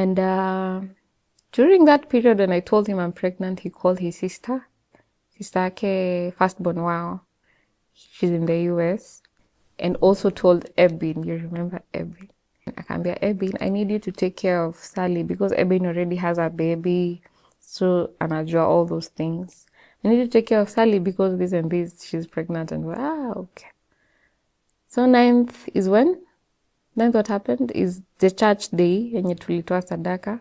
And during that period when I told him I'm pregnant, he called his sister yake firstborn wao. She's in the US. And also told Ebin, you remember Ebin? Akaambia Ebin, I need you to take care of Sally because Ebin already has a baby. So anajua all those things. I need you to take care of Sally because this and this, she's pregnant. And okay. So 9th is when? 9th what happened is the church day yenye tulitoa sadaka.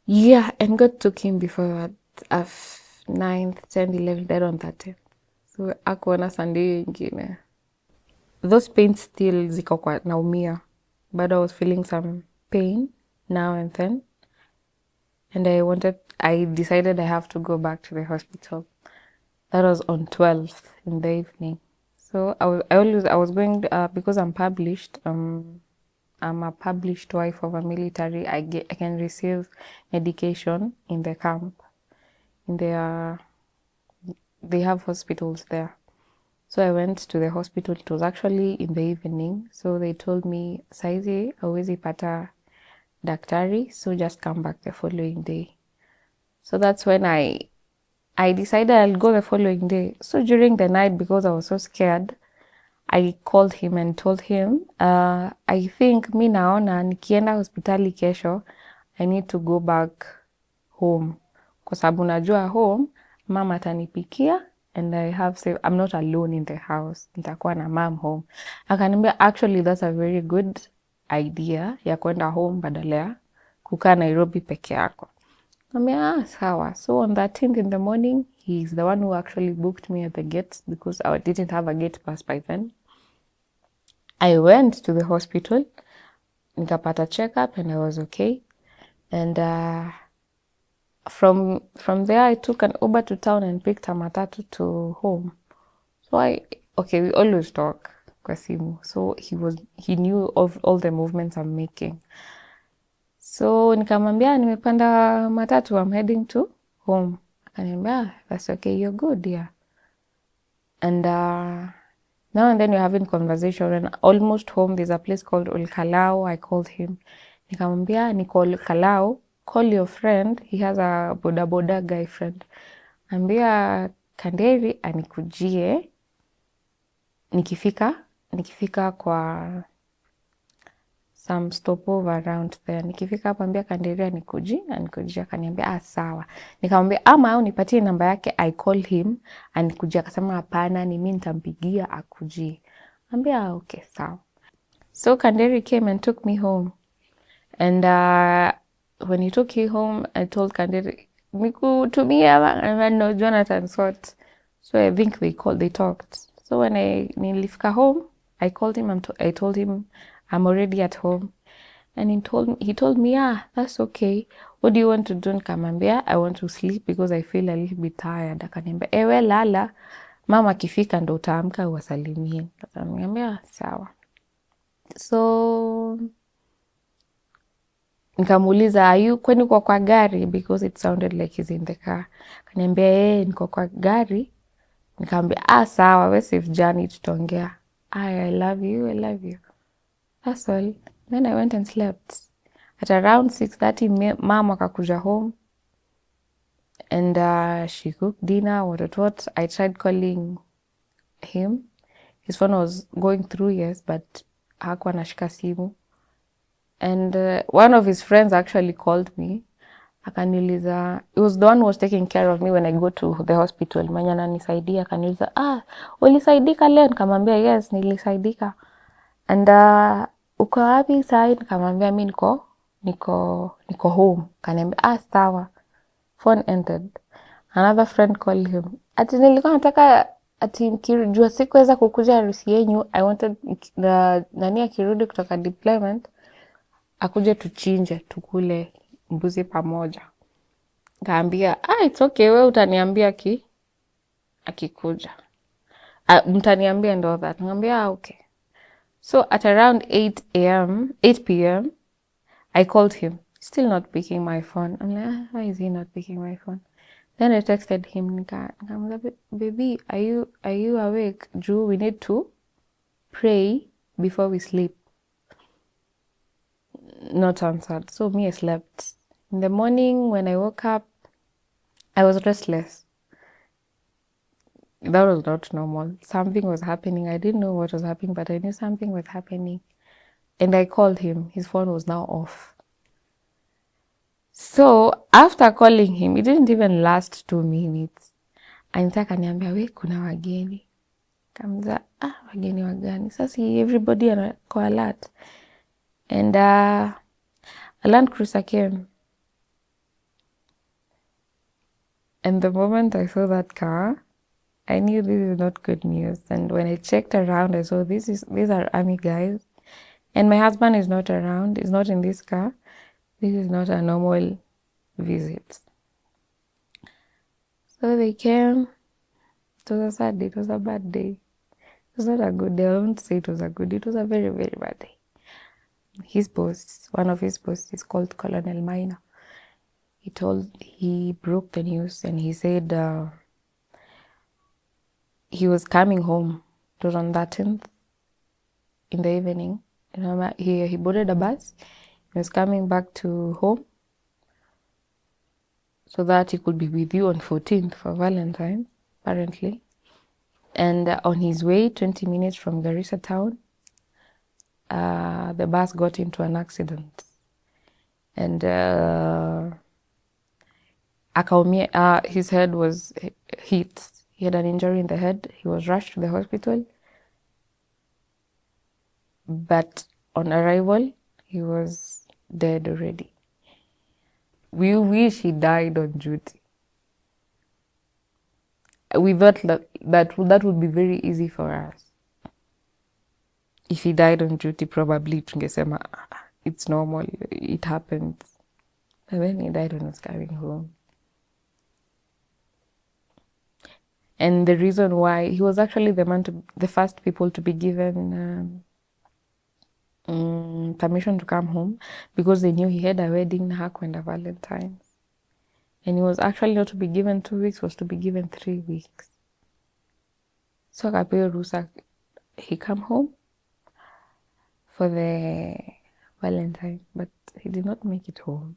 Yeah, and God took him before 9th, 10th, 11th, died on 13th. So akuona Sunday ingine. Those pains still ziko kwa naumia. But I was feeling some pain now and then. And I decided I have to go back to the hospital. That was on 12th in the evening. So I was going, because I'm published, I'm a published wife of a military. I can receive medication in the camp. They have hospitals there. So I went to the hospital. It was actually in the evening. So they told me, saizi hauwezi pata daktari, so just come back the following day. So that's when I decided I'll go the following day. So during the night, because I was so scared, I called him and told him, I think mi naona nikienda hospitali kesho, I need to go back home. Kwa sababu najua home, mama atanipikia and I'm not alone in the house. Nitakuwa na mom home. Akaniambia, actually, that's a very good idea ya kwenda home badala ya kukaa Nairobi peke yako. Sawa. So on 13th in the morning, he's the one who actually booked me at the gate because I didn't have a gate pass by then. I went to the hospital, nikapata checkup and I was okay. And from there, I took an Uber to town and picked a matatu to home. So we always talk kwa simu. So he knew of all the movements I'm making. So nikamwambia nimepanda matatu, I'm heading to home. Akaniambia, that's okay, you're good, yeah. And now and then we're having conversation and almost home, there's a place called Olkalau. I called him. Nikamwambia, niko Olkalau, call your friend. He has a boda guy friend. Ambia Kanderi anikujie. Nikifika kwa some stopover around there. Nikifika hapa ambia Kanderi anikujia. Akaniambia sawa. Nikamwambia au nipatie namba yake, I call him anikujia. Akasema hapana, ni mimi nitampigia akujie. Ambia okay, sawa. So Kanderi came and took me home. And when he took me home, I told Kanderi, nikutumia no Jonathan sort. So I think they talked. So when nilifika home, I called him, I told him I'm already at home. And he told me, that's okay. What do you want to do? Nikamwambia, I want to sleep because I feel a little bit tired. Akaniambia, ewe lala, mama kifika ndo utaamka uwasalimie. Akaniambia, sawa. So nikamuuliza, kwani uko kwa gari? Because it sounded like he's in the car. Akaniambia, niko kwa gari. Nikamwambia, sawa, we safe journey, tutaongea. I love you. That's all. Then I went and slept. At around 6:30, mom akakuja home. And she cooked dinner, what. I tried calling him. His phone was going through, yes, but hakuwa anashika simu. And one of his friends actually called me. Akaniuliza, it was the one who was taking care of me when I go to the hospital. Mwenye ananisaidia, akaniuliza, ulisaidika leo? Nikamwambia, yes, nilisaidika. And uko wapi saa hii? Nikamwambia mimi niko home. Akaniambia, sawa. Phone ended. Another friend called him. Ati nilikuwa nataka mkijua sikuweza kukuja harusi yenu, I wanted nani akirudi kutoka deployment akuje tuchinje tukule mbuzi pamoja. Kaambia, it's okay, wewe utaniambia akikuja. Mtaniambia and all that. Ngambia, okay. So at around 8 p.m, I called him. Still not picking my phone. I'm like, why is he not picking my phone? Then I texted him, baby, are you awake? Drew, we need to pray before we sleep. not answered. So me, I slept. In the morning, when I woke up, I was restless. That was not normal. Something was happening. I didn't know what was happening, but I knew something was happening. And I called him. His phone was now off. So after calling him, it didn't even last 2 minutes. Anita akaniambia, we kuna wageni. Kamza, wageni wagani? Sasa everybody anako alert. And a Land Cruiser came. And the moment I saw that car, I knew this is not good news. And when I checked around, I saw these are army guys. And my husband is not around, he's not in this car. This is not a normal visit. So they came. It was a sad day, it was a bad day. It was not a good day. I won't say it was a good day. It was a very, very bad day. His boss, one of his bosses, is called Colonel Minor. He broke the news and he said he was coming home. It was on 13th in the evening. He boarded a bus. He was coming back to home so that he could be with you on 14th for Valentine, apparently. And on his way, 20 minutes from Garissa town, the bus got into an accident. And his head was hit. He had an injury in the head. He was rushed to the hospital. But on arrival, he was dead already. We wish he died on duty. We thought that would be very easy for us. If he died on duty, probably tungesema it's normal, it happens. But then he died when he was coming home. And the reason why, he was actually the first people to be given permission to come home, because they knew he had a wedding, hakwenda Valentine's. And he was actually not to be given 2 weeks, was to be given 3 weeks. So akapewa ruhusa, he come home for the Valentine, but he did not make it home.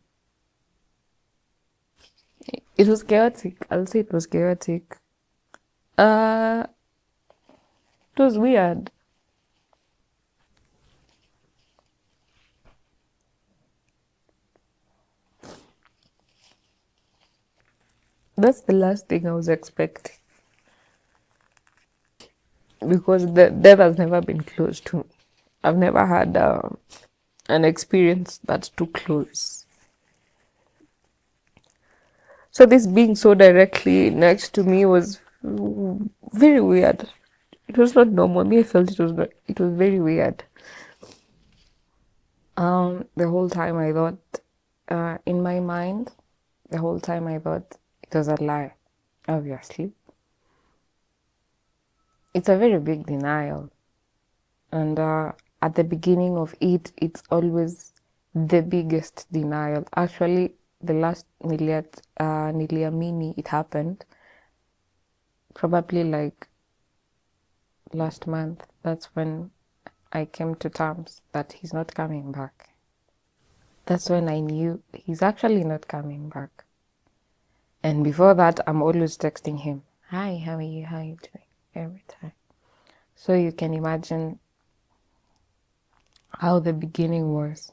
It was chaotic. I'll say it was chaotic. It was weird. That's the last thing I was expecting. Because death has never been close to me. I've never had an experience that's too close. So this being so directly next to me was very weird. It was not normal. Me, I felt it was very weird. The whole time I thought, in my mind, the whole time I thought it was a lie, obviously. It's a very big denial. And at the beginning of it, it's always the biggest denial. Actually, the last Niliamini, it happened probably like last month. That's when I came to terms that he's not coming back. That's when I knew he's actually not coming back. And before that, I'm always texting him, hi, how are you? How are you doing? Every time. So you can imagine how the beginning was.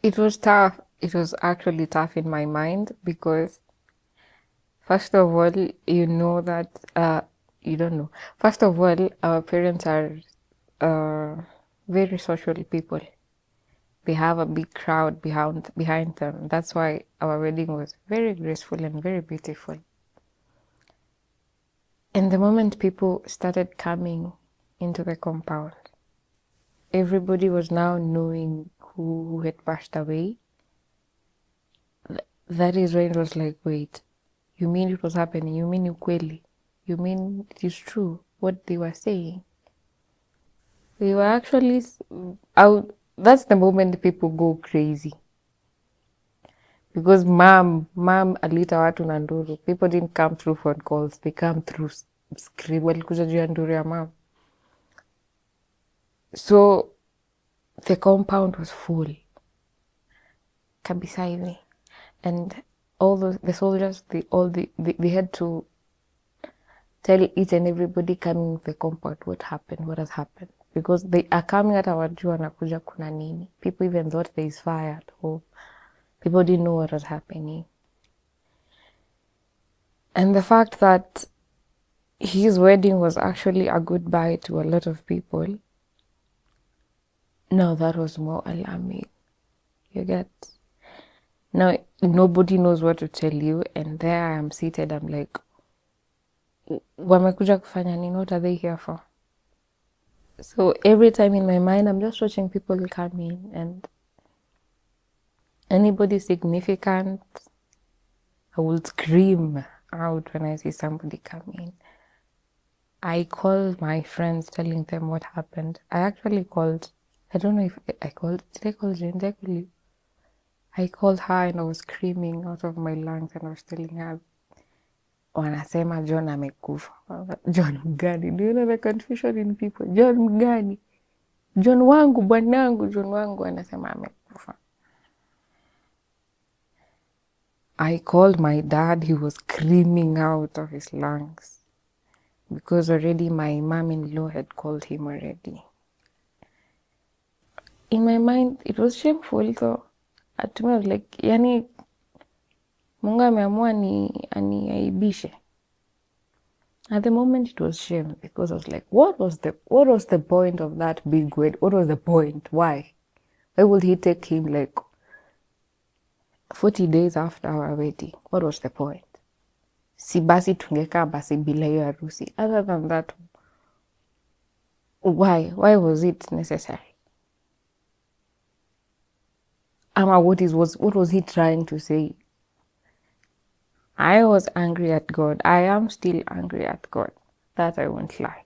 It was tough. It was actually tough in my mind because, first of all, you know that, you don't know. First of all, our parents are very social people. They have a big crowd behind them. That's why our wedding was very graceful and very beautiful. And the moment people started coming into the compound, everybody was now knowing who had passed away. That is when it was like, wait, you mean it was happening? You mean ukweli? You mean it is true what they were saying? They were actually out. That's the moment people go crazy. Because mom alita watu na nduru. People didn't come through phone calls. They come through scream. Walikuja juu ya nduru ya mom. So the compound was full kabisa hivi, and all the soldiers, they had to tell each and everybody coming with the compound what happened, what has happened, because they are coming at our juu wanakuja kuna nini. People even thought there is fire at home. People didn't know what was happening. And the fact that his wedding was actually a goodbye to a lot of people, no, that was more alarming. You get? Now, nobody knows what to tell you, and there I am seated, I'm like, wamekuja kufanya nini? What are they here for? So every time in my mind, I'm just watching people come in, and anybody significant, I will scream out when I see somebody come in. I called my friends telling them what happened. I actually called, I don't know if I called, did I call Jane? Did I call you? I called her and I was screaming out of my lungs and I was telling her, wanasema John amekufa. John mgani? Do you know the confusion in people? John mgani? John wangu, bwanangu, John wangu anasema amekufa. I called my dad, he was screaming out of his lungs because already my mom-in-law had called him already. In my mind, it was shameful though. At me, I was like, yani, Mungu ameamua aniaibishe. At the moment, it was shame because I was like, what was the point of that big word? What was the point? Why would he take him like 40 days after our wedding? What was the point? Si basi tungekaa basi bila hiyo harusi. Other than that, why was it necessary? Ama what was he trying to say? I was angry at God. I am still angry at God. That I won't lie.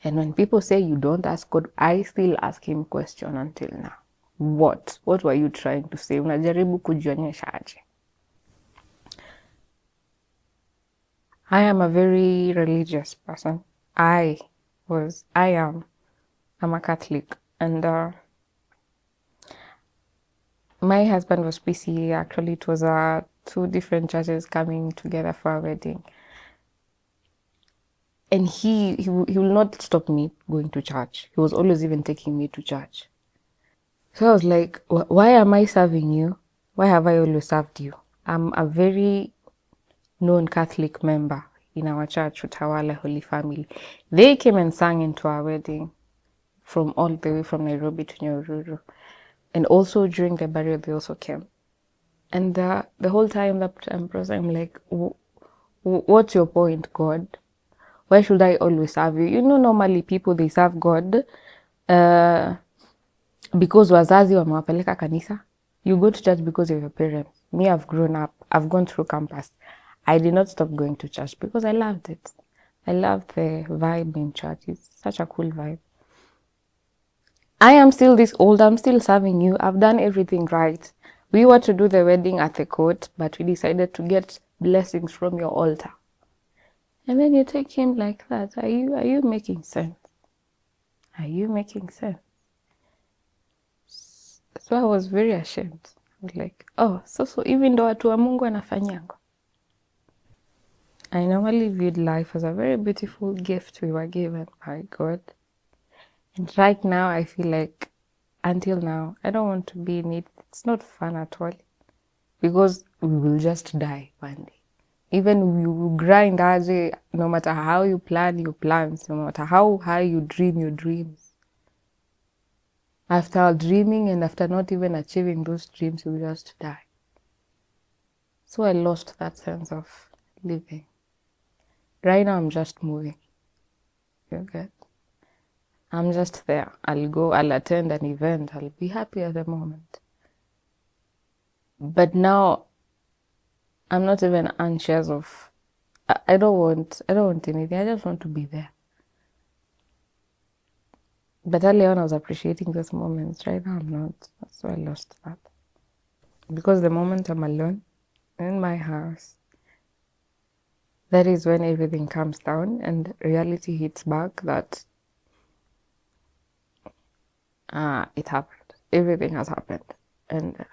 And when people say you don't ask God, I still ask him question until now. What were you trying to say? Unajaribu kujionyesha aje? I am a very religious person. I'm a Catholic, and my husband was PCA. Actually, it was two different churches coming together for a wedding. And he will not stop me going to church. He was always even taking me to church. So I was like, why am I serving you? Why have I always served you? I'm a very known Catholic member in our church, Utawala Holy Family. They came and sang into our wedding from all the way from Nairobi to Nyahururu. And also during the burial, they also came. And the whole time that I'm like, what's your point, God? Why should I always serve you? You know, normally people, they serve God because wazazi wamewapeleka kanisa. You go to church because of your parents. Me, I've grown up. I've gone through campus. I did not stop going to church because I loved it. I loved the vibe in church. It's such a cool vibe. I am still this old. I'm still serving you. I've done everything right. We were to do the wedding at the court, but we decided to get blessings from your altar. And then you take him like that. Are you making sense? Are you making sense? So I was very ashamed. I was like, oh, so even though watu wa Mungu anafanyanga. I normally viewed life as a very beautiful gift we were given by God. And right now, I feel like, until now, I don't want to be in it. It's not fun at all. Because we will just die one day. Even you grind aje, no matter how you plan your plans, no matter how high you dream your dreams. After dreaming and after not even achieving those dreams, you will just die. So I lost that sense of living. Right now, I'm just moving. You get? I'm just there. I'll attend an event. I'll be happy at the moment. But now, I'm not even anxious of, I don't want anything. I just want to be there. But earlier on, I was appreciating those moments. Right now, I'm not. So I lost that. Because the moment I'm alone in my house, that is when everything comes down and reality hits back that it happened. Everything has happened. And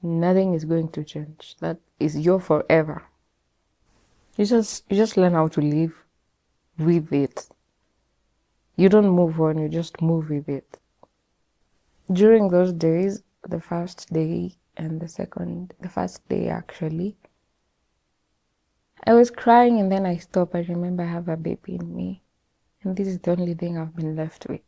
nothing is going to change. That is your forever. You just learn how to live with it. You don't move on, you just move with it. During those days, the first day and the first day actually, I was crying and then I stopped. I remember I have a baby in me, and this is the only thing I've been left with.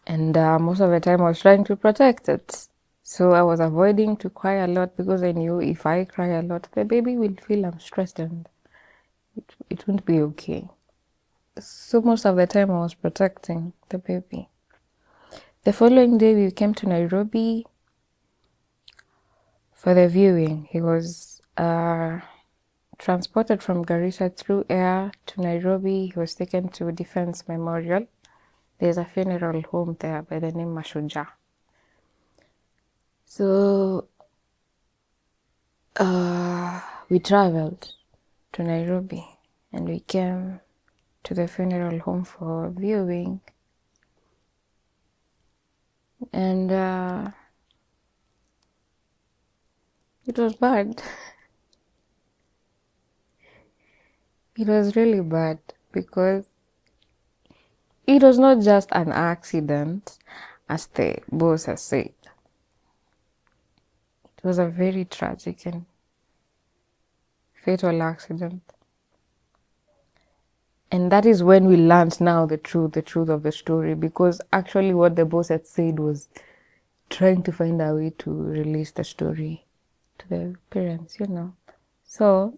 And most of the time I was trying to protect it. So I was avoiding to cry a lot because I knew if I cry a lot, the baby will feel I'm stressed and it won't be okay. So most of the time I was protecting the baby. The following day we came to Nairobi for the viewing. He was transported from Garissa through air to Nairobi. He was taken to Defense Memorial. There's a funeral home there by the name Mashujaa. So we traveled to Nairobi and we came to the funeral home for viewing. And it was bad. It was really bad because it was not just an accident, as the boss has said. It was a very tragic and fatal accident. And that is when we learned now the truth of the story, because actually what the boss had said was trying to find a way to release the story to the parents, So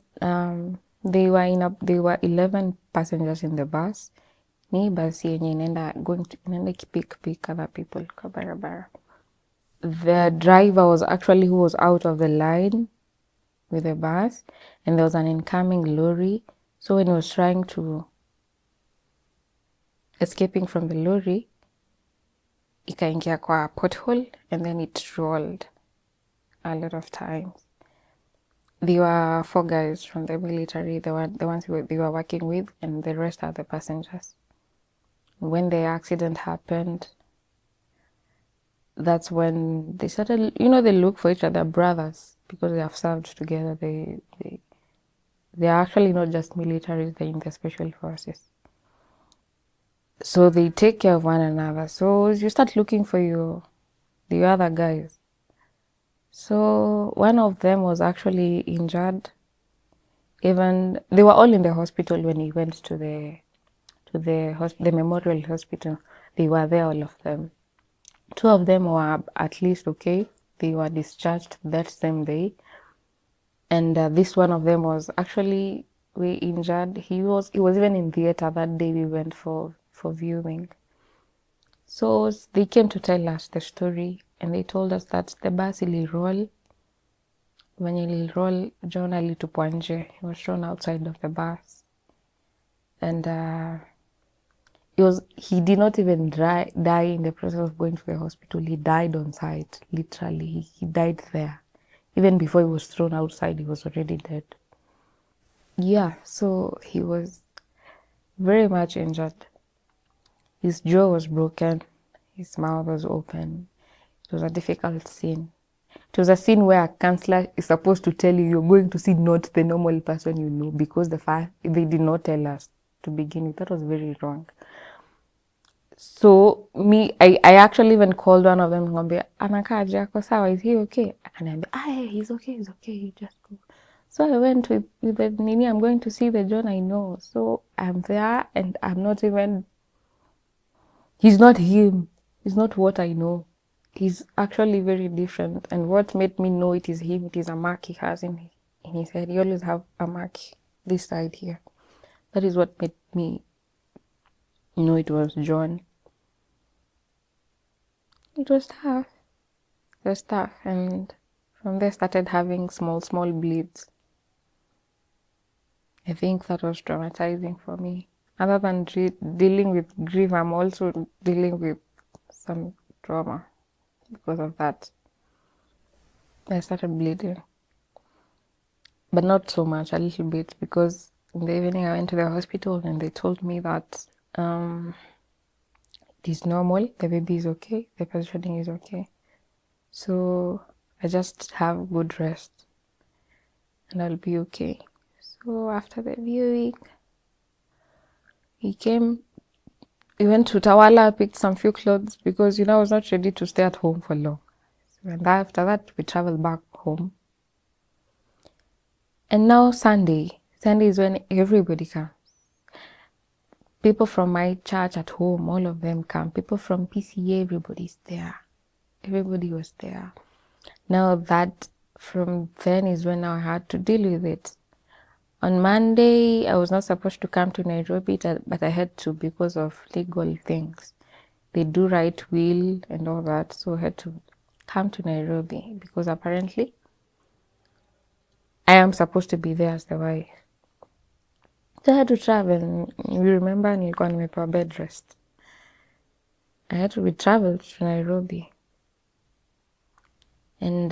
they were 11 passengers in the bus. Ni basi yenye inaenda pick other people kwa barabara. The driver was actually who was out of the line with the bus, and there was an incoming lorry. So when he was trying to escaping from the lorry, ikaingia kwa pothole and then it rolled a lot of times. There were 4 guys from the military, the ones they were working with, and the rest are the passengers. When the accident happened, that's when they started, they look for each other, brothers, because they have served together. They are actually not just military, they're in the special forces. So they take care of one another. So you start looking for the other guys. So one of them was actually injured. Even they were all in the hospital when he went to the memorial hospital. They were there, all of them. 2 of them were at least okay. They were discharged that same day. And this one of them was actually way injured. He was even in theater that day we went for viewing. So they came to tell us the story, and they told us that the bus iliroll. When iliroll, John alitupwa nje. He was thrown outside of the bus. And he did not even die in the process of going to the hospital. He died on site, literally. He died there. Even before he was thrown outside, he was already dead. Yeah, so he was very much injured. His jaw was broken. His mouth was open. It was a difficult scene. It was a scene where a counselor is supposed to tell you you're going to see not the normal person you know, because they did not tell us to begin with. That was very wrong. So I actually even called one of them and ngombe, anakaje ako sawa, is he okay? Akaniambia, he's okay, you just go. So I went with the Nini, I'm going to see the John I know. So I'm there and I'm not even, he's not him. He's not what I know. He's actually very different. And what made me know it is him, it is a mark he has in his head. He always have a mark this side here. That is what made me know it was John. It was tough. It was tough. And from there started having small bleeds. I think that was traumatizing for me. Other than dealing with grief, I'm also dealing with some trauma because of that. I started bleeding. But not so much, a little bit, because in the evening I went to the hospital and they told me that It is normal, the baby is okay, the positioning is okay. So I just have good rest and I'll be okay. So after the viewing, he came, we went to Tawala, picked some few clothes because I was not ready to stay at home for long. So and after that, we traveled back home. And now Sunday is when everybody comes. People from my church at home, all of them come. People from PCA, everybody's there. Everybody was there. Now that from then is when I had to deal with it. On Monday, I was not supposed to come to Nairobi, but I had to because of legal things. They do right will and all that, so I had to come to Nairobi because apparently I am supposed to be there as the wife. So I had to travel. You remember, nilikuwa nimepewa bed rest. I had to travel to Nairobi. And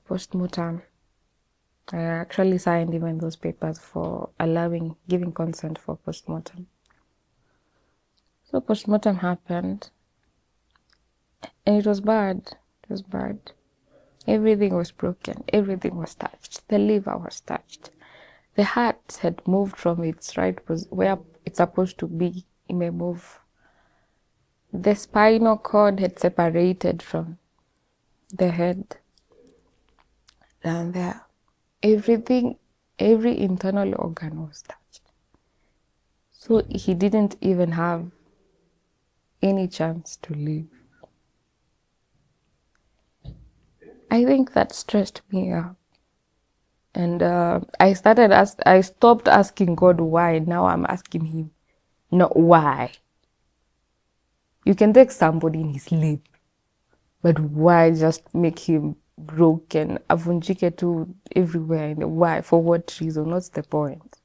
post-mortem, I actually signed even those papers for giving consent for post-mortem. So post-mortem happened. And it was bad. It was bad. Everything was broken. Everything was touched. The liver was touched. The heart had moved from its right position, where it's supposed to be. It may move. The spinal cord had separated from the head. And there, everything, every internal organ was touched. So he didn't even have any chance to live. I think that stressed me out. And I stopped asking God why. Now I'm asking him, not why. You can take somebody in his sleep, but why just make him broken, avunjike tu everywhere? Why? For what reason? What's the point?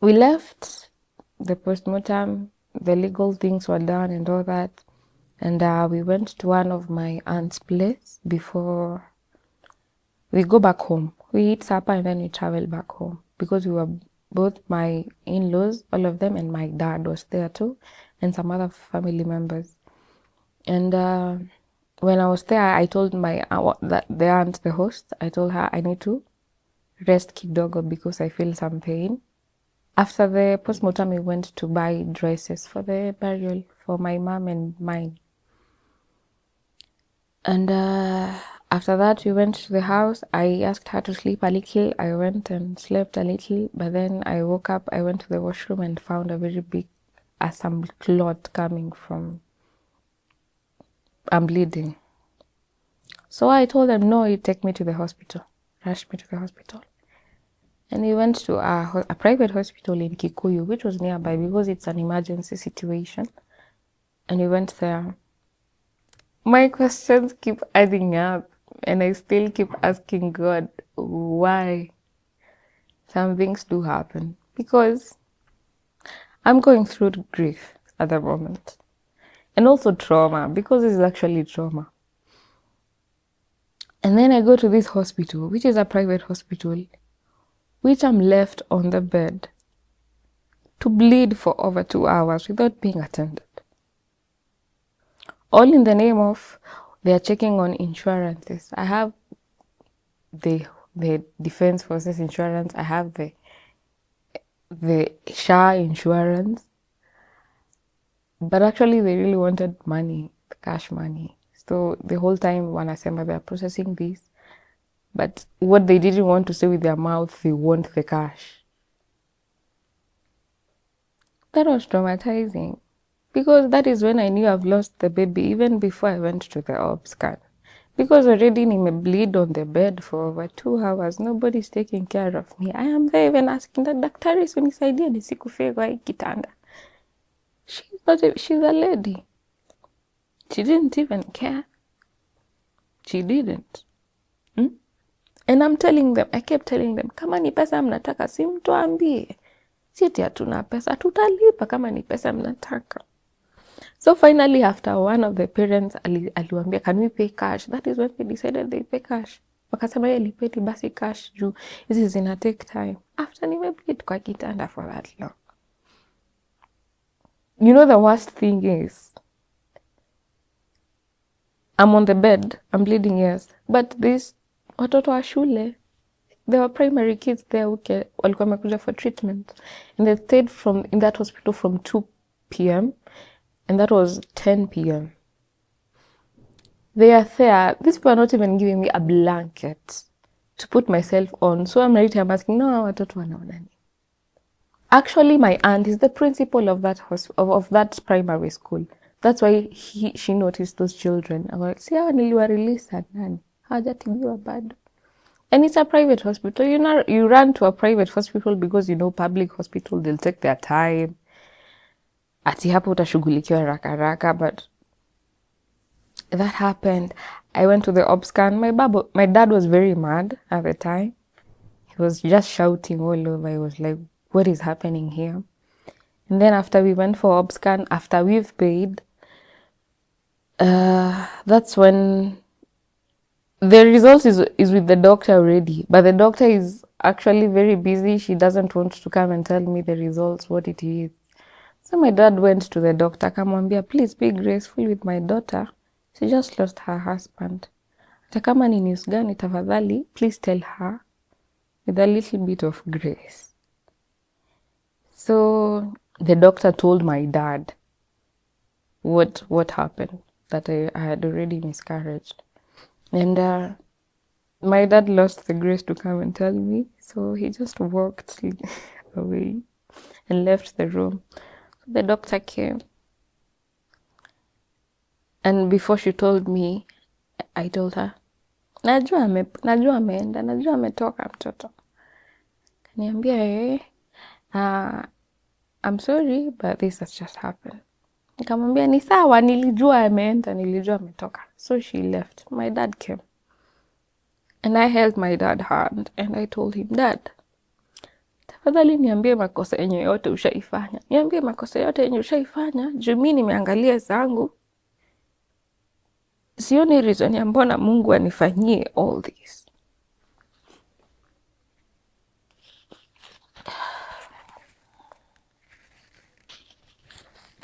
We left the postmortem, the legal things were done and all that. And we went to one of my aunt's place before we go back home. We eat supper and then we travel back home because we were both my in-laws, all of them, and my dad was there too, and some other family members. And when I was there, I told the aunt, the host, I told her I need to rest kidogo because I feel some pain. After the postmortem, we went to buy dresses for the burial for my mom and mine. And after that, we went to the house. I asked her to sleep a little. I went and slept a little. But then I woke up. I went to the washroom and found a very big, some clot coming from. I'm bleeding. So I told them, no, you take me to the hospital. Rush me to the hospital. And we went to a private hospital in Kikuyu, which was nearby because it's an emergency situation. And we went there. My questions keep adding up, and I still keep asking God why some things do happen. Because I'm going through grief at the moment, and also trauma, because this is actually trauma. And then I go to this hospital, which is a private hospital, which I'm left on the bed to bleed for over 2 hours without being attended. All in the name of they're checking on insurances. I have the Defense Forces insurance. I have the SHA insurance. But actually they really wanted money, cash money. So the whole time wanasema they're processing this. But what they didn't want to say with their mouth, they want the cash. That was traumatizing. Because that is when I knew I've lost the baby, even before I went to the OB scan. Because already nime bleed on the bed for over 2 hours. Nobody's taking care of me. I am there even asking the daktari unisaidia nisikufe kwa hii kitanda. She's a lady. She didn't even care. She didn't. And I'm telling them, I kept telling them, kama ni pesa mnataka, si mtuambie. Sisi hatuna pesa, tutalipa kama ni pesa mnataka. So finally, after one of the parents aliwaambia, can we pay cash? That is when they decided they pay cash. Wakasema yeye lipeti basi cash juu hizi zina take time. After nimebleed kwa kitanda for that long. You know, the worst thing is, I'm on the bed, I'm bleeding, yes, but this watoto wa shule, there were primary kids there walikuwa wamekuja for treatment, and they stayed in that hospital from 2 p.m. and that was 10 p.m. They are there. These people are not even giving me a blanket to put myself on. So I'm right here, I'm asking, no, watoto wanaona nini? Actually, my aunt is the principal of that primary school. That's why she noticed those children. I was like, see how niliwarelease nani? Hawajatibiwa bado. And it's a private hospital. You run to a private hospital because public hospital, they'll take their time. Ati hapo utashughulikiwa haraka, but that happened. I went to the obs scan. My dad was very mad at the time. He was just shouting all over. He was like, what is happening here? And then after we went for obs scan, after we've paid, that's when the result is with the doctor already. But the doctor is actually very busy. She doesn't want to come and tell me the results, what it is. So my dad went to the doctor, akamwambia, please be graceful with my daughter. She just lost her husband. Hata kama ni news gani, tafadhali, please tell her with a little bit of grace. So the doctor told my dad what happened, that I had already miscarried. And my dad lost the grace to come and tell me, so he just walked away and left the room. So the doctor came. And before she told me, I told her, najua ameenda, najua ametoka mtoto. Kaniambia, I'm sorry, but this has just happened. Nikamwambia ni sawa, nilijua ameenda, nilijua ametoka. So she left. My dad came. And I held my dad's hand and I told him, Dad, tafadhali niambie makosa yenye yote ushaifanya. Niambie makosa yote yenye ushaifanya, juu mimi nimeangalia zangu. Sioni reason ya mbona Mungu anifanyie all this.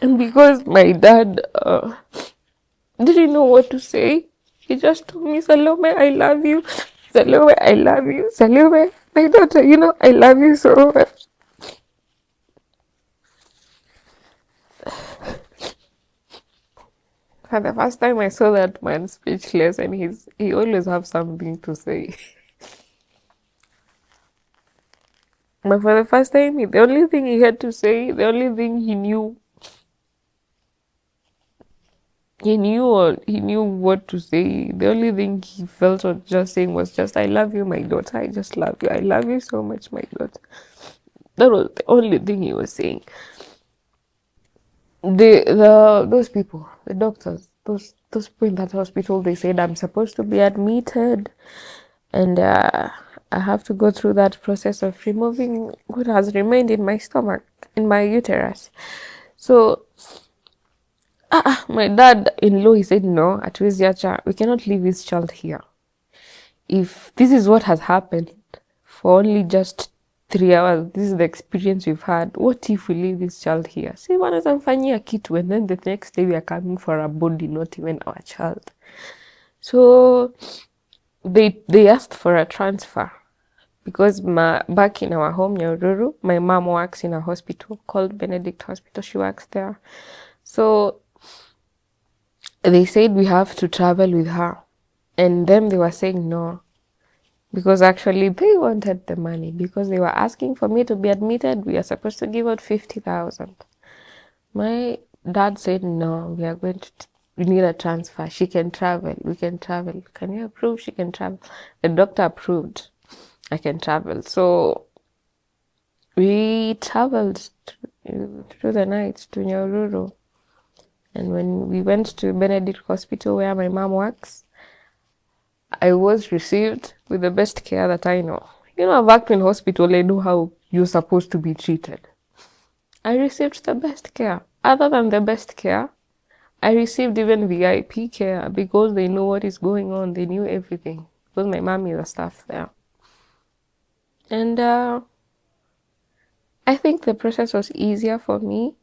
And because my dad didn't know what to say, he just told me, Salome, I love you. Salome, I love you. Salome, my daughter, I love you so much. For the first time, I saw that man speechless, and he always have something to say. But for the first time, the only thing he had to say, the only thing he knew what to say. The only thing he felt or just saying was just, I love you, my daughter. I just love you. I love you so much, my daughter. That was the only thing he was saying. Those people, the doctors, those people in that hospital, they said I'm supposed to be admitted, and I have to go through that process of removing what has remained in my stomach, in my uterus. So my dad-in-law, he said, no, hatuwezi acha, we cannot leave this child here. If this is what has happened for only just 3 hours, this is the experience we've had, what if we leave this child here? Si wanaweza mfanyia kitu, and then the next day we are coming for a body, not even our child. So they asked for a transfer, because back in our home, Nyahururu, my mom works in a hospital called Benedict Hospital. She works there. So they said we have to travel with her. And then they were saying no, because actually they wanted the money, because they were asking for me to be admitted. We are supposed to give out 50,000. My dad said, no, we need a transfer. She can travel. We can travel. Can you approve? She can travel. The doctor approved. I can travel. So we traveled through the night to Nyahururu. And when we went to Benedict Hospital, where my mom works, I was received with the best care that I know. I've worked in hospital, I know how you're supposed to be treated. I received the best care. Other than the best care, I received even VIP care, because they know what is going on. They knew everything, because my mom is a staff there. And I think the process was easier for me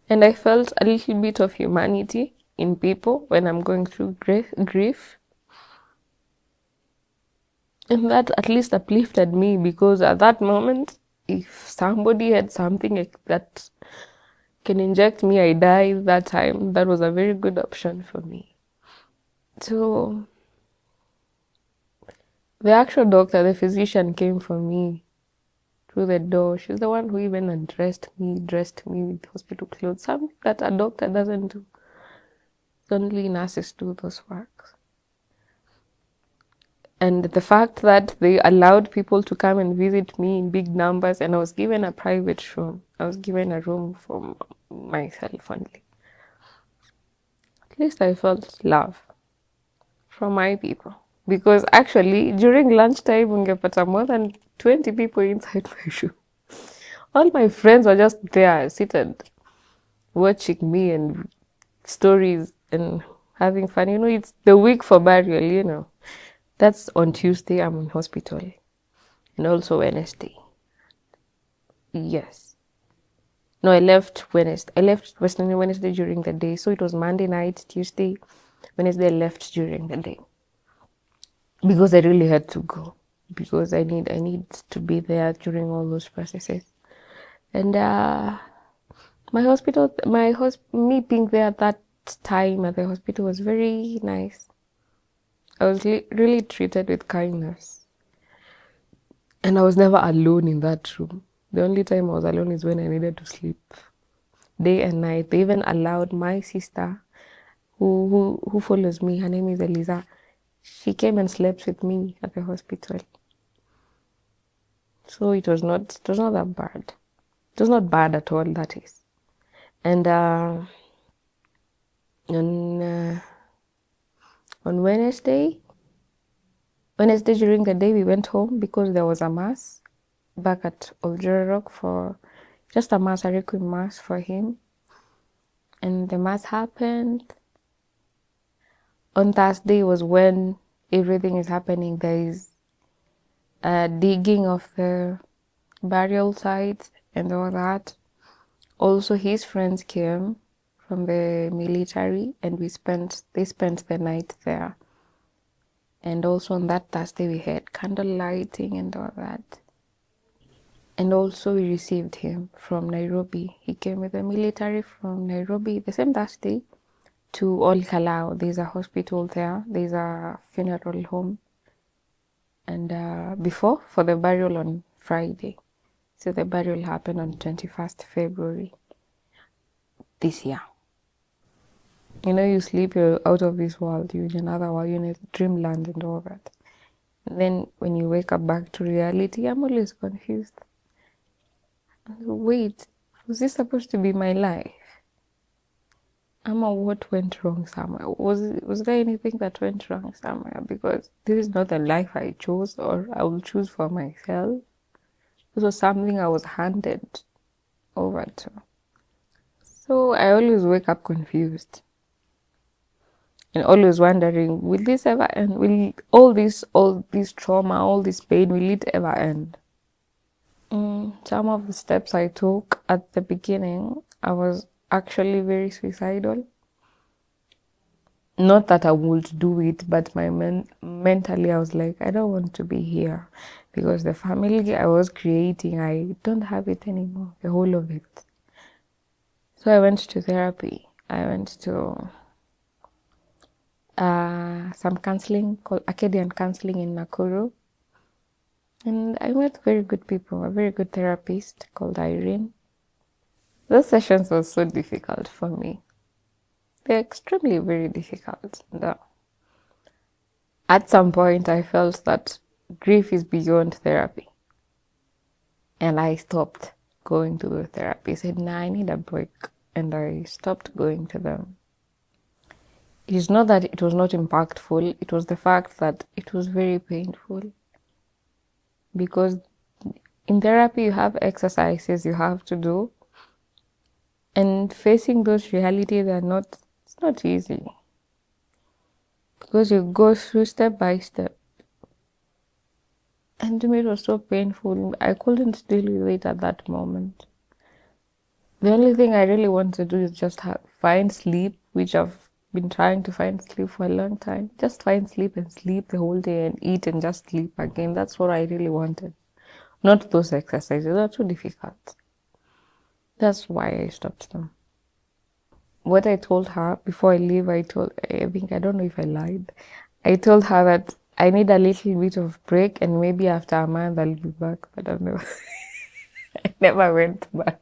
And I felt a little bit of humanity in people when I'm going through grief. And that at least uplifted me, because at that moment, if somebody had something that can inject me, I die that time, that was a very good option for me. So the actual doctor, the physician, came for me through the door. She's the one who even undressed me, dressed me with hospital clothes, something that a doctor doesn't do. Only nurses do those works. And the fact that they allowed people to come and visit me in big numbers, and I was given a private room. I was given a room for myself only. At least I felt love from my people. Because actually, during lunchtime, ungepata more than 20 people inside my room. All my friends were just there, seated, watching me and stories and having fun. You know, it's the week for burial, you know. That's on Tuesday, I'm in hospital. And also Wednesday. Yes. No, I left Wednesday. I left Wednesday during the day. So it was Monday night, Tuesday, Wednesday I left during the day. Because I really had to go. Because I need to be there during all those processes. And me being there at that time at the hospital was very nice. I was really treated with kindness. And I was never alone in that room. The only time I was alone is when I needed to sleep. Day and night. They even allowed my sister, who follows me, her name is Eliza. She came and slept with me at the hospital. So it was not that bad. It was not bad at all, that is. And on Wednesday during the day, we went home because there was a mass back at Oljorok, for just a mass, a requiem mass for him. And the mass happened. On Thursday was when everything is happening. There is a digging of the burial site and all that. Also, his friends came from the military, and they spent the night there. And also on that Thursday, we had candle lighting and all that. And also we received him from Nairobi. He came with the military from Nairobi the same Thursday to Ol Kalou. There's a hospital there. There's a funeral home. And for the burial on Friday. So the burial happened on 21st February this year. You know, you sleep, you're out of this world, you're in another world, you're in dreamland and all that. And then when you wake up back to reality, I'm always confused. Wait, was this supposed to be my life? What went wrong somewhere? Was there anything that went wrong somewhere? Because this is not the life I chose or I will choose for myself. This was something I was handed over to. So I always wake up confused and always wondering, will this ever end? Will all this trauma, all this pain, will it ever end? Some of the steps I took at the beginning, I was actually very suicidal. Not that I would do it, but mentally I was like, I don't want to be here, because the family I was creating, I don't have it anymore, the whole of it. So I went to therapy. I went to some counseling called Acadian Counseling in Nakuru. And I met very good people, a very good therapist called Irene. Those sessions were so difficult for me. They're extremely very difficult. And, at some point, I felt that grief is beyond therapy. And I stopped going to the therapy. I said, nah, I need a break. And I stopped going to them. It is not that it was not impactful, it was the fact that it was very painful. Because in therapy, you have exercises you have to do. And facing those realities it's not easy. Because you go through step by step. And to me, it was so painful. I couldn't deal with it at that moment. The only thing I really want to do is just find sleep, which I've been trying to find sleep for a long time. Just find sleep and sleep the whole day and eat and just sleep again. That's what I really wanted. Not those exercises, they're too difficult. That's why I stopped them. What I told her before I leave, I think, I don't know if I lied. I told her that I need a little bit of break and maybe after a month I'll be back, but I never, I never went back.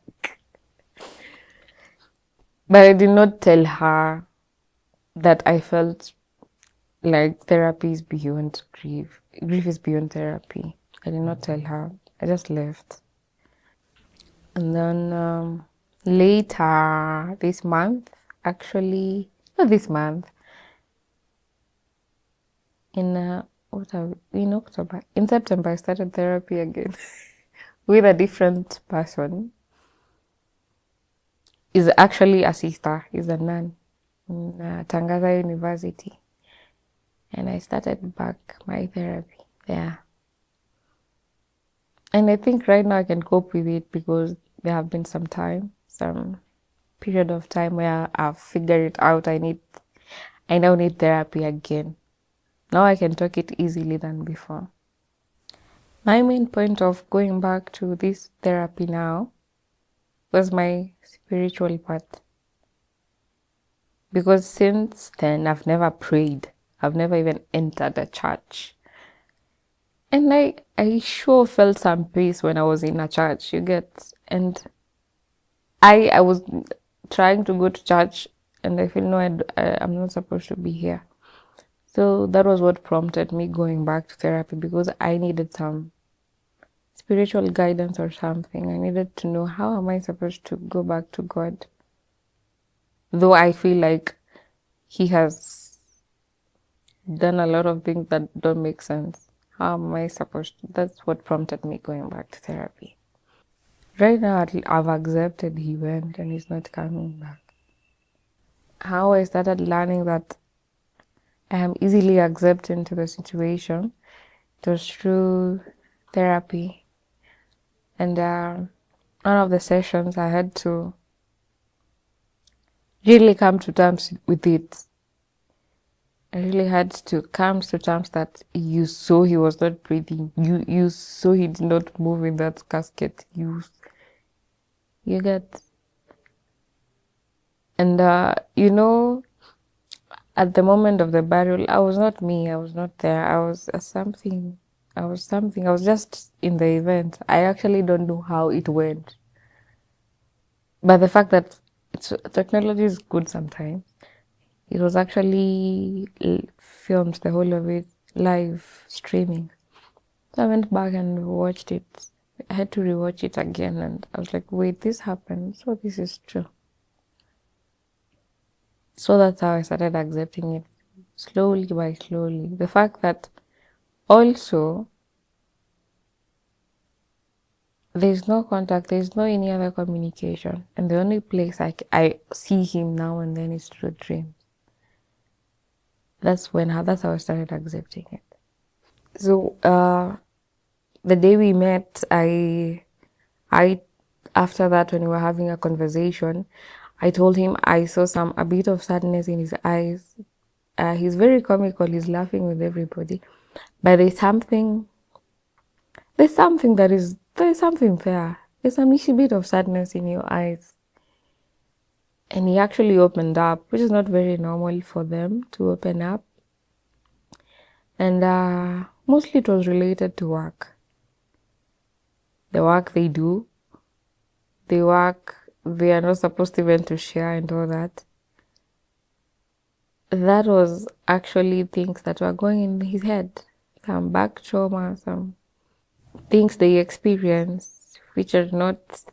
But I did not tell her that I felt like therapy is beyond grief. Grief is beyond therapy. I did not tell her. I just left. And then later this month, actually, not this month, in in October, in September, I started therapy again with a different person. Is actually a sister. Is a nun in Tangaza University, and I started back my therapy there. And I think right now I can cope with it because there have been some period of time where I've figured it out. I now need therapy again. Now I can talk it easily than before. My main point of going back to this therapy now was my spiritual part. Because since then, I've never prayed. I've never even entered a church. And I sure felt some peace when I was in a church, you get. And I was trying to go to church and I feel, no, I'm not supposed to be here. So that was what prompted me going back to therapy because I needed some spiritual guidance or something. I needed to know how am I supposed to go back to God. Though I feel like He has done a lot of things that don't make sense. How am I supposed to? That's what prompted me going back to therapy. Right now, I've accepted He went and He's not coming back. How I started learning that I am easily accepted into the situation, it was through therapy. And one of the sessions, I had to really come to terms with it. I really had to come to terms that you saw he was not breathing. You saw he did not move in that casket. You get. And at the moment of the burial, I was not me. I was not there. I was something. I was something. I was just in the event. I actually don't know how it went. But the fact that technology is good sometimes. It was actually filmed, the whole of it, live streaming. So I went back and watched it. I had to rewatch it again and I was like, wait, this happened. So this is true. So that's how I started accepting it slowly by slowly. The fact that also there's no contact, there's no any other communication. And the only place I see him now and then is through dreams. That's how I started accepting it. So the day we met, I after that when we were having a conversation, I told him I saw a bit of sadness in his eyes. He's very comical. He's laughing with everybody, but there's something there's something there. There's a little bit of sadness in your eyes. And he actually opened up, which is not very normal for them to open up. And mostly it was related to work. The work they do, the work they are not supposed even to share and all that. That was actually things that were going in his head. Some back trauma, some things they experience which are not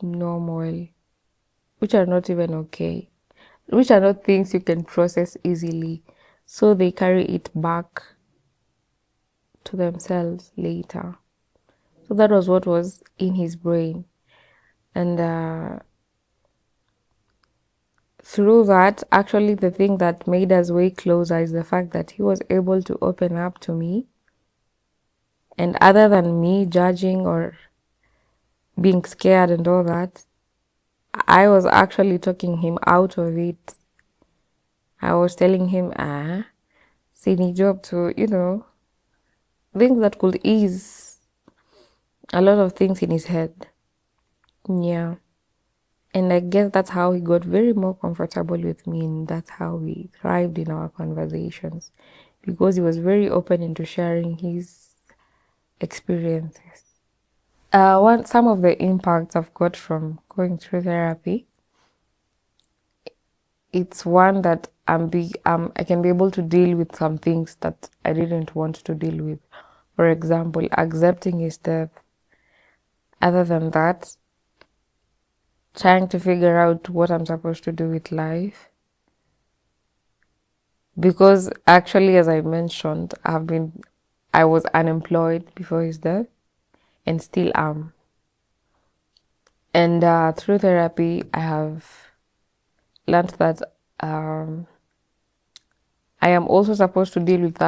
normal, which are not even okay, which are not things you can process easily. So they carry it back to themselves later. So that was what was in his brain. And through that, actually, the thing that made us way closer is the fact that he was able to open up to me. And other than me judging or being scared and all that, I was actually talking him out of it. I was telling him, sini job to, things that could ease a lot of things in his head. Yeah. And I guess that's how he got very more comfortable with me, and that's how we thrived in our conversations, because he was very open into sharing his experiences. Some of the impacts I've got from going through therapy, it's one that I can be able to deal with some things that I didn't want to deal with. For example, accepting his death. Other than that, trying to figure out what I'm supposed to do with life. Because actually, as I mentioned, I was unemployed before his death and still am. And through therapy, I have learned that I am also supposed to deal with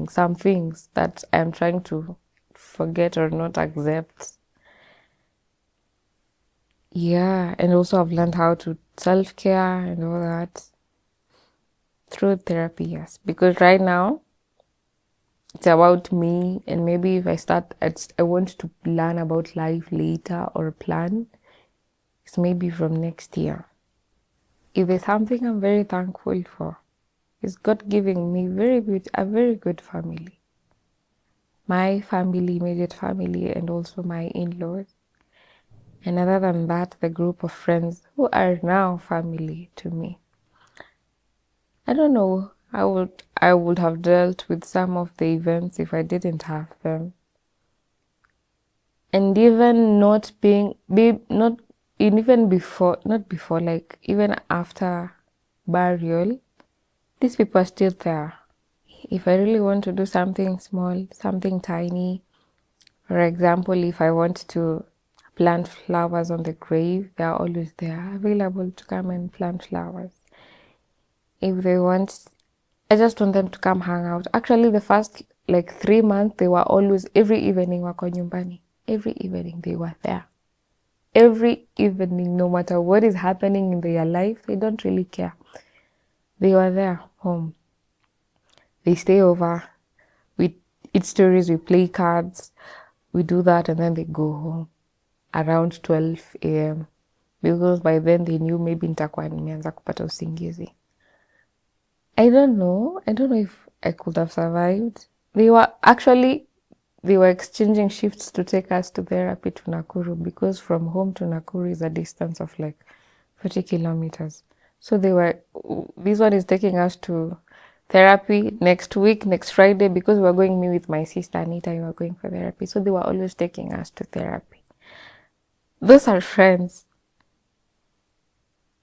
some things that I am trying to forget or not accept. Yeah, and also I've learned how to self-care and all that through therapy, yes. Because right now, it's about me, and maybe if I want to learn about life later or plan, it's maybe from next year. If there's something I'm very thankful for, it's God giving me a very good family. My family, immediate family, and also my in-laws. And other than that, the group of friends who are now family to me. I don't know. I would have dealt with some of the events if I didn't have them. And even not being be not even before not before, like even after burial, these people are still there. If I really want to do something small, something tiny, for example, if I want to plant flowers on the grave, they are always there, available to come and plant flowers. If they want, I just want them to come hang out. Actually, the first like 3 months, they were always, every evening wako nyumbani. Every evening they were there. Every evening, no matter what is happening in their life, they don't really care. They were there, home. They stay over. We eat stories, we play cards, we do that, and then they go home around 12 a.m. Because by then they knew maybe nitakuwa nimeanza kupata usingizi. I don't know if I could have survived. They were exchanging shifts to take us to therapy to Nakuru, because from home to Nakuru is a distance of like 40 kilometers. So this one is taking us to therapy next week, next Friday, because we were going, me with my sister Anita, we were going for therapy. So they were always taking us to therapy. Those are friends.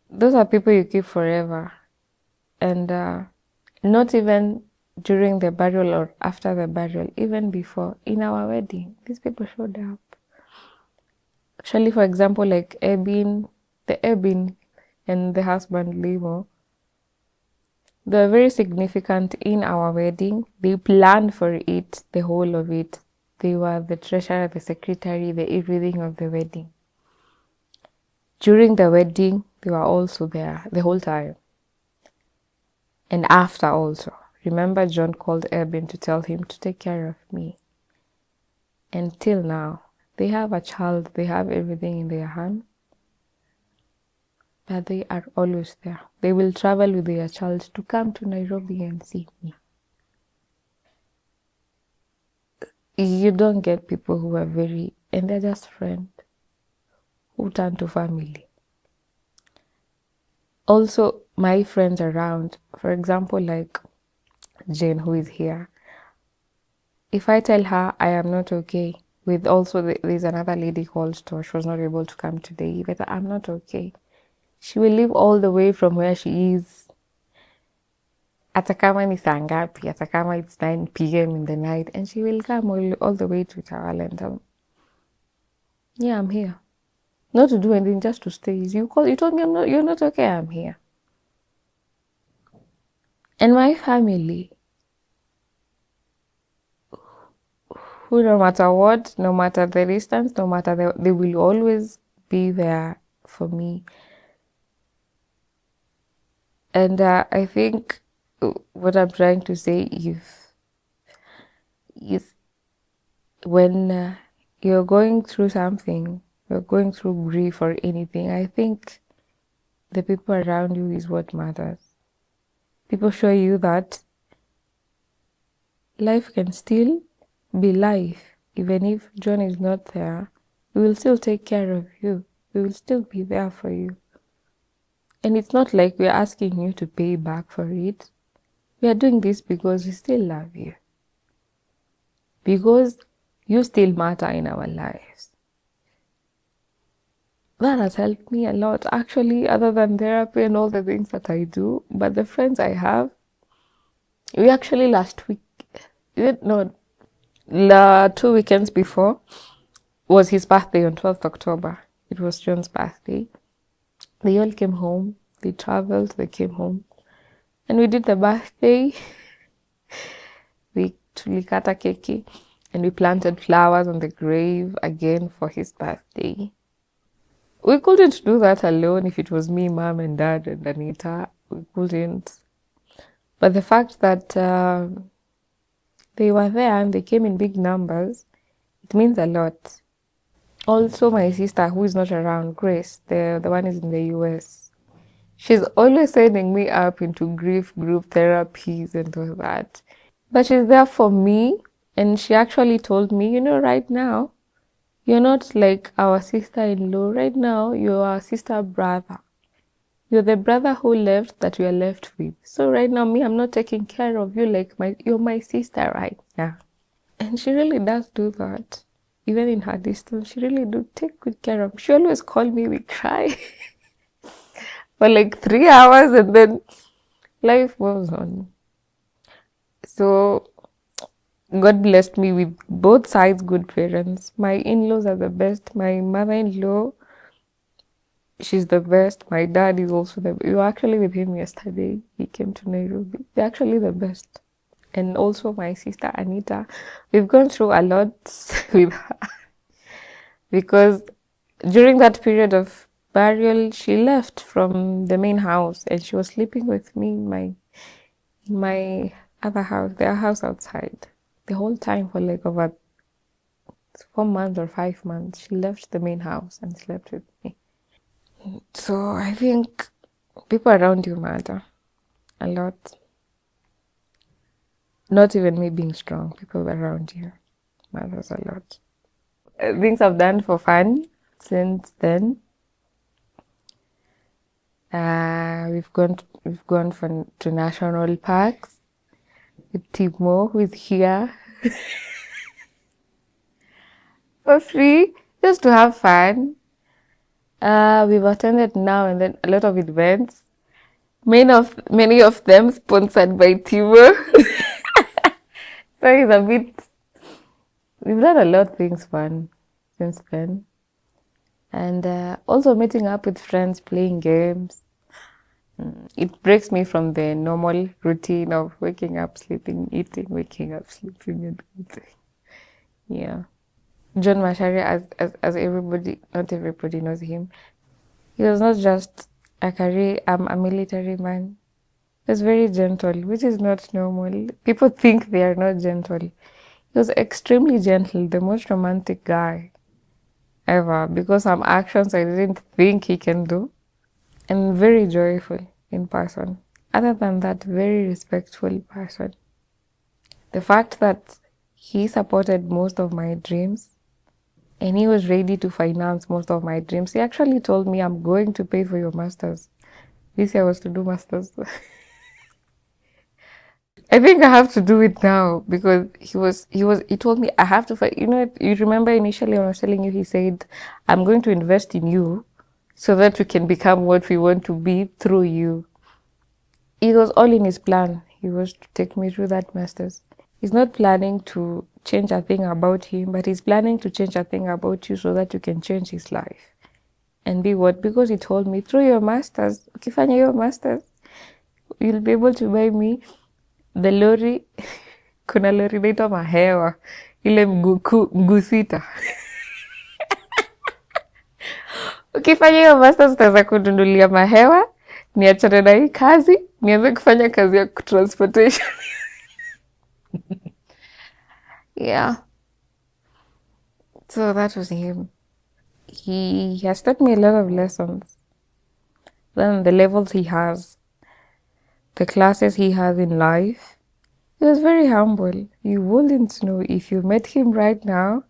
Those are people you keep forever. And not even during the burial or after the burial, even before, in our wedding, these people showed up. Actually, for example, like Ebin and the husband Limo, they were very significant in our wedding. They planned for it, the whole of it. They were the treasurer, the secretary, the everything of the wedding. During the wedding, they were also there the whole time. And after also. Remember, John called Eben to tell him to take care of me. And till now, they have a child, they have everything in their hand, but they are always there. They will travel with their child to come to Nairobi and see me. You don't get people who are and they're just friends who turn to family. Also, my friends around, for example, like Jane, who is here, if I tell her I am not okay, there's another lady called Tosh, she was not able to come today, but I'm not okay, she will leave all the way from where she is, hata kama ni saa ngapi, hata kama it's 9 p.m. in the night, and she will come all the way to Tawala and tell me, yeah, I'm here. Not to do anything, just to stay. You told me you're not okay, I'm here. And my family, who, no matter what, no matter the distance, no matter they will always be there for me. And I think what I'm trying to say is when you're going through something, you're going through grief or anything, I think the people around you is what matters. People show you that life can still be life. Even if John is not there, we will still take care of you. We will still be there for you. And it's not like we're asking you to pay back for it. We are doing this because we still love you. Because you still matter in our lives. That has helped me a lot, actually, other than therapy and all the things that I do. But the friends I have, we actually last week, no, 2 weekends before, was his birthday on 12th October. It was John's birthday. They all came home. They traveled, they came home. And we did the birthday. We tulikata keki. And we planted flowers on the grave again for his birthday. We couldn't do that alone if it was me, mom, and dad, and Anita. We couldn't. But the fact that they were there and they came in big numbers, it means a lot. Also, my sister, who is not around, Grace, the one is in the US, she's always sending me up into grief group therapies and all that. But she's there for me, and she actually told me, right now, you're not like our sister-in-law. Right now, you're our sister-brother. You're the brother who left that we are left with. So right now, me, I'm not taking care of you like you're my sister right now. And she really does do that. Even in her distance, she really do take good care of me. She always call me, we cry for like 3 hours, and then life moves on. So God blessed me with both sides good parents. My in-laws are the best. My mother-in-law, she's the best. My dad is also the best. We were actually with him yesterday. He came to Nairobi. They're actually the best. And also my sister Anita. We've gone through a lot with her. Because during that period of burial, she left from the main house and she was sleeping with me in my other house, their house outside. The whole time for like over 4 months or 5 months, she left the main house and slept with me. So I think people around you matter a lot. Not even me being strong, people around you matters a lot. Things I've done for fun since then. We've gone to national parks with Timo, who is here for free, just to have fun. We've attended now and then a lot of events. Many of them sponsored by Timo. So it's a bit. We've done a lot of things fun since then, and also meeting up with friends, playing games. It breaks me from the normal routine of waking up, sleeping, eating, waking up, sleeping, and eating. Yeah. John Macharia, as everybody, not everybody knows him, he was not just a military man. He was very gentle, which is not normal. People think they are not gentle. He was extremely gentle, the most romantic guy ever, because some actions I didn't think he can do. And very joyful in person. Other than that, very respectful person. The fact that he supported most of my dreams and he was ready to finance most of my dreams. He actually told me, I'm going to pay for your masters. This year was to do masters. I think I have to do it now because he told me I have to, you remember initially when I was telling you, he said, I'm going to invest in you so that we can become what we want to be through you. It was all in his plan. He was to take me through that masters. He's not planning to change a thing about him, but he's planning to change a thing about you so that you can change his life. And be what? Because he told me, through your masters, ukifanya your masters, you'll be able to buy me the lorry. Kuna lorry inaitwa Mahewa. ile mguu sita. Ukifanya hiyo masters utaweza kununulia mahewa, niachane na hii kazi, nianze kufanya kazi ya transportation. Yeah. So that was him. He has taught me a lot of lessons. Then the levels he has, the classes he has in life. He was very humble. You wouldn't know if you met him right now.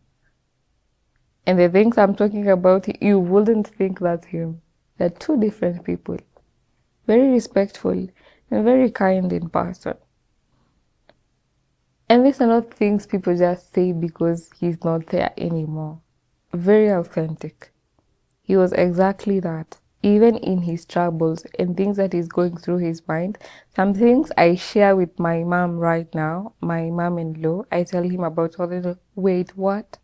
And the things I'm talking about, you wouldn't think that's him. They're two different people. Very respectful and very kind in person. And these are not things people just say because he's not there anymore. Very authentic. He was exactly that. Even in his troubles and things that is going through his mind, some things I share with my mom right now, my mom-in-law, I tell him about all the, wait, what?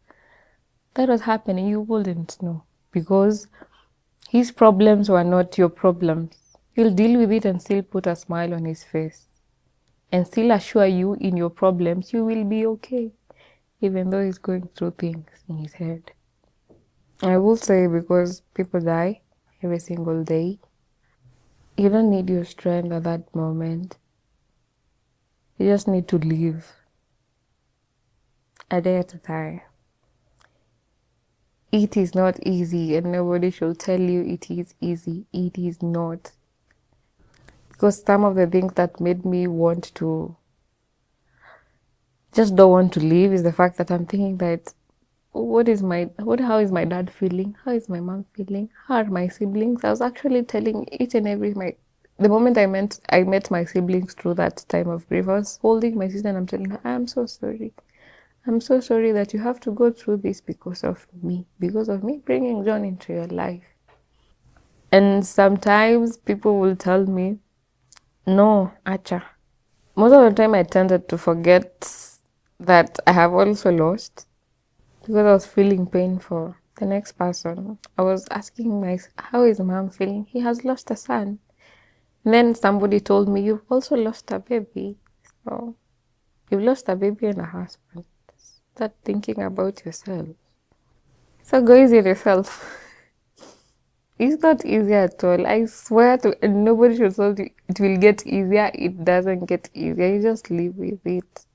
That was happening, you wouldn't know. Because his problems were not your problems. He'll deal with it and still put a smile on his face. And still assure you in your problems, you will be okay. Even though he's going through things in his head. I will say, because people die every single day, you don't need your strength at that moment. You just need to live a day at a time. It is not easy, and nobody should tell you it is easy. It is not. Because some of the things that made me want to just don't want to leave is the fact that I'm thinking that how is my dad feeling? How is my mom feeling? How are my siblings? I was actually telling each and every the moment I met my siblings through that time of grief, I was holding my sister and I'm telling her, I'm so sorry. I'm so sorry that you have to go through this because of me bringing John into your life. And sometimes people will tell me, no, acha. Most of the time I tended to forget that I have also lost because I was feeling pain for the next person. I was asking how is mom feeling? He has lost a son. And then somebody told me, you've also lost a baby. So you've lost a baby and a husband. Start thinking about yourself. So go easy on yourself. It's not easy at all. I swear and nobody should tell you it will get easier. It doesn't get easier. You just live with it.